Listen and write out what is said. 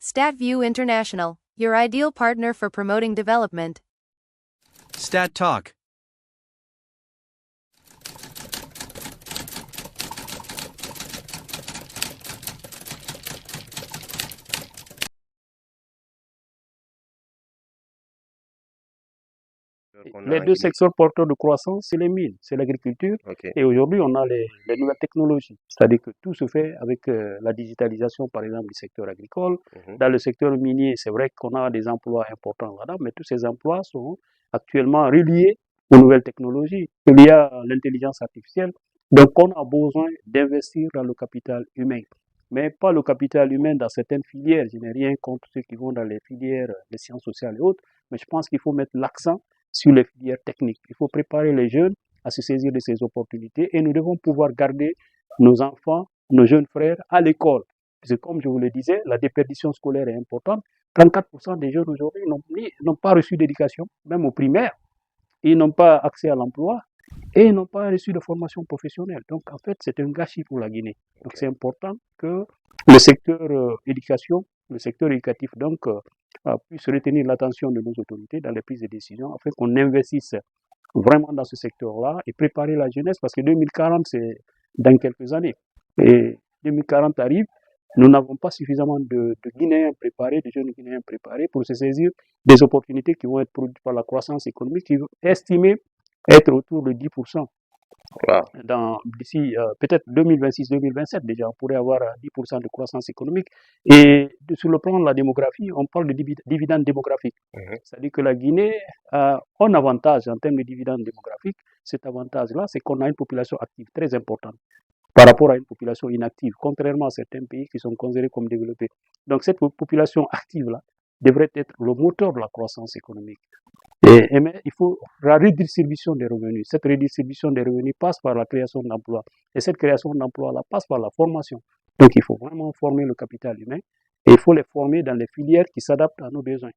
StatView International, your ideal partner for promoting development. Stat Talk. Les deux secteurs porteurs de croissance, c'est les mines, c'est l'agriculture. Ok. Et aujourd'hui, on a les nouvelles technologies. C'est-à-dire que tout se fait avec la digitalisation, par exemple, du secteur agricole. Dans le secteur minier, c'est vrai qu'on a des emplois importants là-dedans, mais tous ces emplois sont actuellement reliés aux nouvelles technologies. Il y a l'intelligence artificielle. Donc, on a besoin d'investir dans le capital humain, mais pas le capital humain dans certaines filières. Je n'ai rien contre ceux qui vont dans les filières des sciences sociales et autres, mais je pense qu'il faut mettre l'accent sur les filières techniques. Il faut préparer les jeunes à se saisir de ces opportunités et nous devons pouvoir garder nos enfants, nos jeunes frères à l'école. Parce que comme je vous le disais, la déperdition scolaire est importante. 34% des jeunes aujourd'hui n'ont pas reçu d'éducation, même au primaire. Ils n'ont pas accès à l'emploi et ils n'ont pas reçu de formation professionnelle. Donc en fait, c'est un gâchis pour la Guinée. Donc c'est important que le secteur éducation, le secteur éducatif donc puisse retenir l'attention de nos autorités dans les prises de décision afin qu'on investisse vraiment dans ce secteur-là et préparer la jeunesse parce que 2040, c'est dans quelques années. Et 2040 arrive, nous n'avons pas suffisamment de Guinéens préparés, de jeunes Guinéens préparés pour se saisir des opportunités qui vont être produites par la croissance économique qui est estimée être autour de 10%. D'ici peut-être 2026-2027 déjà, on pourrait avoir 10% de croissance économique. Et sur le plan de la démographie, on parle de dividendes démographiques. C'est-à-dire que la Guinée a un avantage en termes de dividendes démographiques. Cet avantage-là, c'est qu'on a une population active très importante par rapport à une population inactive, contrairement à certains pays qui sont considérés comme développés. Donc cette population active-là devrait être le moteur de la croissance économique. Mais il faut la redistribution des revenus. Cette redistribution des revenus passe par la création d'emplois. Et cette création d'emplois-là passe par la formation. Donc il faut vraiment former le capital humain et il faut les former dans les filières qui s'adaptent à nos besoins.